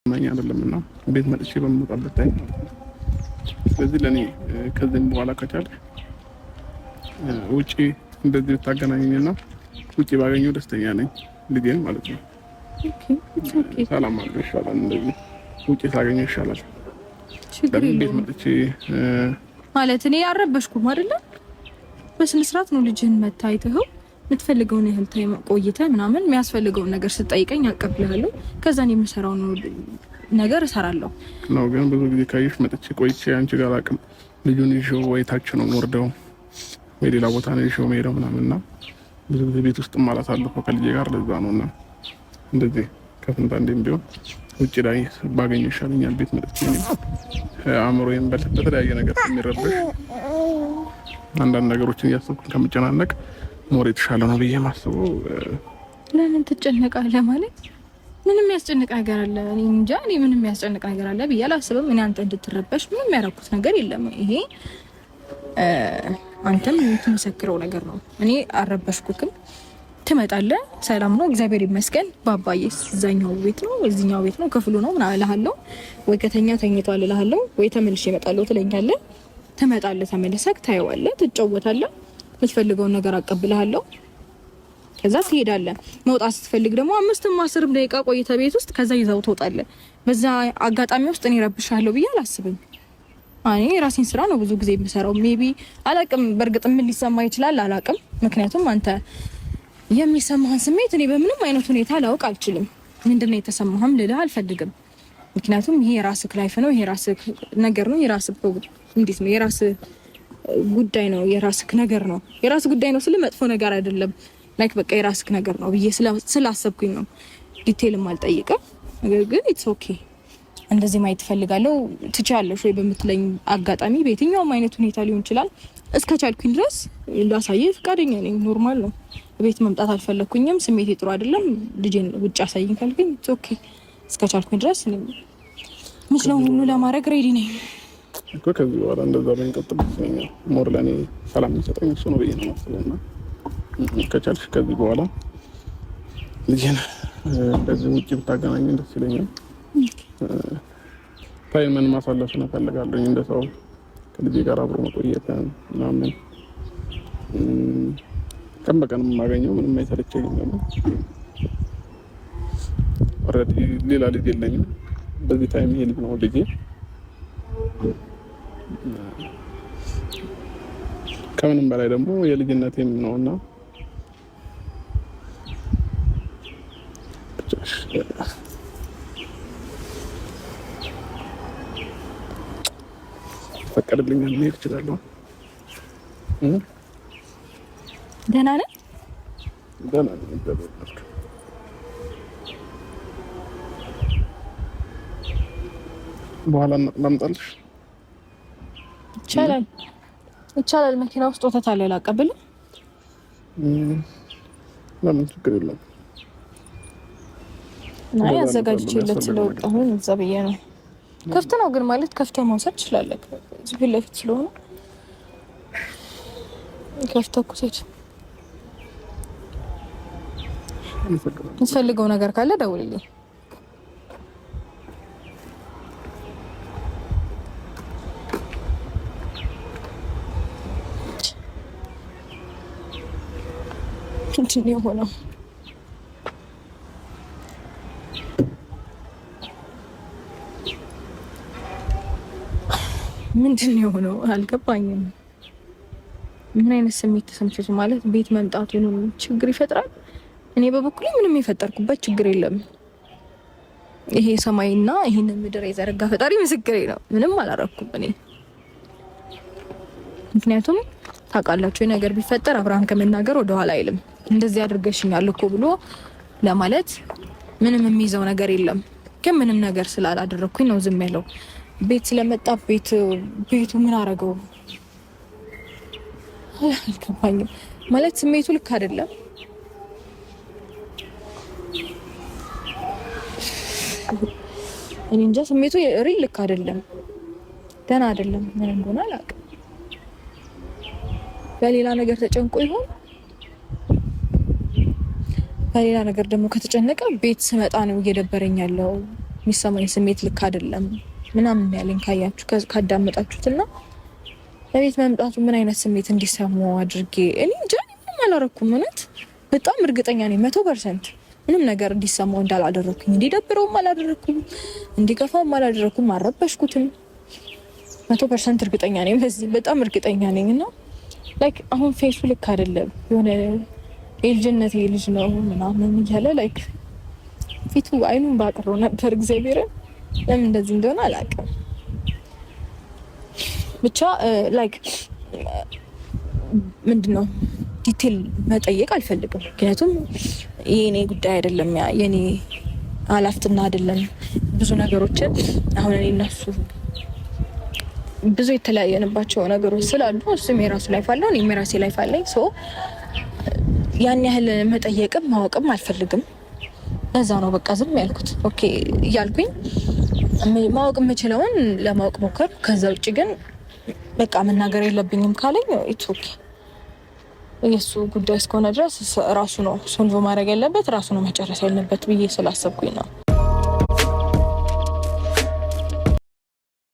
ማኛ አይደለምና ቤት መጥቼ በምወጣበት ታይም ስለዚህ ለኔ ከዚህም በኋላ ከቻለ ውጪ እንደዚህ ታገናኘኝና ውጪ ባገኘው ደስተኛ ነኝ ልጄን ማለት ነው። ኦኬ ሰላም አለ ይሻላል እንደዚህ ውጪ ሳገኘው ይሻላል። ቤት መጥቼ ማለት እኔ ያረበሽኩም አይደለ? በስነ ስርዓት ነው ልጅህን መታይተው የምትፈልገውን ያህል ታይም ቆይተህ ምናምን የሚያስፈልገውን ነገር ስጠይቀኝ አቀብልሃለሁ። ከዛን የምሰራው ነገር እሰራለሁ ነው። ግን ብዙ ጊዜ ካይሽ መጥቼ ቆይቼ አንቺ ጋር አቅም ልጁን ይዤው ወይ ታች ነው ወርደው ወይ ሌላ ቦታ ነው ይዤው መሄደው ምናምንና ብዙ ጊዜ ቤት ውስጥ ማለት አለፈው ከልጄ ጋር ለዛ ነውና እንደዚህ ከፍንታ እንደም ቢሆን ውጪ ላይ ባገኘው ይሻለኛል። ቤት መጥቼ አእምሮዬን በተለያየ ነገር የሚረብሽ አንዳንድ ነገሮችን እያሰብኩኝ ከምጨናነቅ ኖር የተሻለ ነው ብዬ ማስበው። ለምን ትጨነቃለህ? ማለት ምንም ያስጨንቅ ነገር አለ? እኔ እንጃ። እኔ ምንም ያስጨንቅ ነገር አለ ብዬ አላስብም። እኔ አንተ እንድትረበሽ ምንም ያደረኩት ነገር የለም። ይሄ አንተም የምትመሰክረው ነገር ነው። እኔ አረበሽኩክም። ትመጣለህ፣ ሰላም ነው እግዚአብሔር ይመስገን። ባባዬስ እዛኛው ቤት ነው እዚህኛው ቤት ነው ክፍሉ ነው ምናምን እልሃለሁ። ወይ ከተኛ ተኝቷል እልሃለሁ፣ ወይ ተመልሼ እመጣለሁ ትለኛለህ። ትመጣለህ፣ ተመልሰክ ታየዋለህ፣ ትጫወታለህ፣ የምትፈልገውን ነገር አቀብልሃለሁ። ከዛ ትሄዳለህ። መውጣት ስትፈልግ ደግሞ 5-10 ደቂቃ ቆይተህ ቤት ውስጥ ከዛ ይዘው ትወጣለህ። በዛ አጋጣሚ ውስጥ እኔ ረብሻለሁ ብዬ አላስብም። እኔ ራሴን ስራ ነው ብዙ ጊዜ የምሰራው። ሜቢ አላቅም፣ በእርግጥ ምን ሊሰማ ይችላል አላቅም። ምክንያቱም አንተ የሚሰማህን ስሜት እኔ በምንም አይነት ሁኔታ ላውቅ አልችልም። ምንድነው የተሰማህም ልልህ አልፈልግም። ምክንያቱም ይሄ የራስህ ላይፍ ነው፣ ይሄ የራስህ ነገር ነው፣ የራስህ እንዴት ነው የራስህ ጉዳይ ነው፣ የራስህ ነገር ነው። የራስህ ጉዳይ ነው ስለ መጥፎ ነገር አይደለም። ላይክ በቃ የራስህ ነገር ነው ብዬ ስላሰብኩኝ ነው ዲቴይልም አልጠይቅም። ነገር ግን ኢትስ ኦኬ እንደዚህ ማየት ፈልጋለሁ ትቻለሽ ወይ በምትለኝ አጋጣሚ በየትኛውም አይነት ሁኔታ ሊሆን ይችላል እስከቻልኩኝ ድረስ ላሳየህ ፈቃደኛ ነኝ። ኖርማል ነው። ቤት መምጣት አልፈለኩኝም፣ ስሜቴ ጥሩ አይደለም፣ ልጄን ውጭ አሳይኝ ካልከኝ ኢትስ ኦኬ እስከቻልኩኝ ድረስ እኔ ምንድነው ሁሉ ለማድረግ ሬዲ ነኝ እኮ። ከዚህ በኋላ እንደዛ በእንቀጥል ይመስለኛል ሞር ለኔ ሰላም የሚሰጠኝ እሱ ነው ብዬ ነው የማስበውና ከቻልሽ ከዚህ በኋላ ልጄን እንደዚህ ውጭ ብታገናኝ ደስ ይለኛል። ታይምን ማሳለፍ ነው ፈልጋለሁ እንደ ሰው ከልጄ ጋር አብሮ መቆየት ምናምን ቀን በቀን የማገኘው ምንም አይሰለቸኝም። ደግሞ ኦልሬዲ ሌላ ልጅ የለኝም። በዚህ ታይም ይሄ ልጅ ነው ልጄ። ከምንም በላይ ደግሞ የልጅነቴም ነውና ፈቀድልኛል መሄድ እችላለሁ። ደህና ነህ? ደህና ነኝ። በኋላ ላምጣልሽ? ይቻላል። መኪና ውስጥ ወተት አለ ላቀብልህ? ለምን ችግር የለም። ናይ አዘጋጅቼለት ስለወጣሁኝ እዛ ብዬ ነው። ከፍተ ነው ግን ማለት ከፍተ መውሰድ ትችላለህ። እዚህ ፊት ለፊት ስለሆነ ከፍተ ኩሴት የምትፈልገው ነገር ካለ ደውልልኝ። ምንድን ነው የሆነው? ምንድን ነው የሆነው? አልገባኝም። ምን አይነት ስሜት ተሰምቶት ማለት ቤት መምጣቱ ነው ችግር ይፈጥራል? እኔ በበኩሌ ምንም የፈጠርኩበት ችግር የለም። ይሄ ሰማይና ይሄን ምድር የዘረጋ ፈጣሪ ምስክሬ ነው። ምንም አላረኩም እኔ። ምክንያቱም ታውቃላችሁ ነገር ቢፈጠር አብርሃም ከመናገር ወደ ኋላ አይልም። እንደዚህ አድርገሽኛል እኮ ብሎ ለማለት ምንም የሚይዘው ነገር የለም። ግን ምንም ነገር ስላላደረኩኝ ነው ዝም ያለው። ቤት ስለመጣ ቤቱ ምን አረገው አልገባኝም። ማለት ስሜቱ ልክ አይደለም። እኔ እንጃ ስሜቱ ሪል ልክ አይደለም፣ ደህና አይደለም። ምን እንደሆነ አላውቅም። በሌላ ነገር ተጨንቆ ይሆን? በሌላ ነገር ደግሞ ከተጨነቀ ቤት ስመጣ ነው እየደበረኝ ያለው የሚሰማኝ ስሜት ልክ አይደለም ምናምን ያለኝ ካያችሁ ካዳመጣችሁትና ለቤት መምጣቱ ምን አይነት ስሜት እንዲሰማው አድርጌ እኔ እንጃ ምንም አላረኩም። እውነት በጣም እርግጠኛ ነኝ 100% ምንም ነገር እንዲሰማው እንዳላደረኩኝ፣ እንዲደብረውም አላደረኩም፣ እንዲከፋውም አላደረኩም፣ አልረበሽኩትም። 100% እርግጠኛ ነኝ በዚህ በጣም እርግጠኛ ነኝ። እና ላይክ አሁን ፌሱ ልክ አይደለም የሆነ የልጅነት ልጅ ነው ምናምን እያለ ላይክ ፊቱ አይኑን ባቀረው ነበር። እግዚአብሔርን ለምን እንደዚህ እንደሆነ አላውቅም። ብቻ ላይክ ምንድነው ዲቴል መጠየቅ አልፈልግም። ምክንያቱም የኔ ጉዳይ አይደለም፣ የኔ ኃላፊነት አይደለም። ብዙ ነገሮችን አሁን እኔ እና እሱ ብዙ የተለያየንባቸው ነገሮች ስላሉ እሱም የራሱ ላይፍ አለው፣ እኔም የራሴ ላይፍ አለኝ። ሶ ያን ያህል መጠየቅም ማወቅም አልፈልግም። ለዛ ነው በቃ ዝም ያልኩት። ኦኬ እያልኩኝ ማወቅ የምችለውን ለማወቅ ሞከር። ከዛ ውጭ ግን በቃ መናገር የለብኝም ካለኝ ኢትስ ኦኬ። የሱ ጉዳይ እስከሆነ ድረስ ራሱ ነው ሶልቭ ማድረግ ያለበት፣ ራሱ ነው መጨረስ ያለበት ብዬ ስላሰብኩኝ ነው።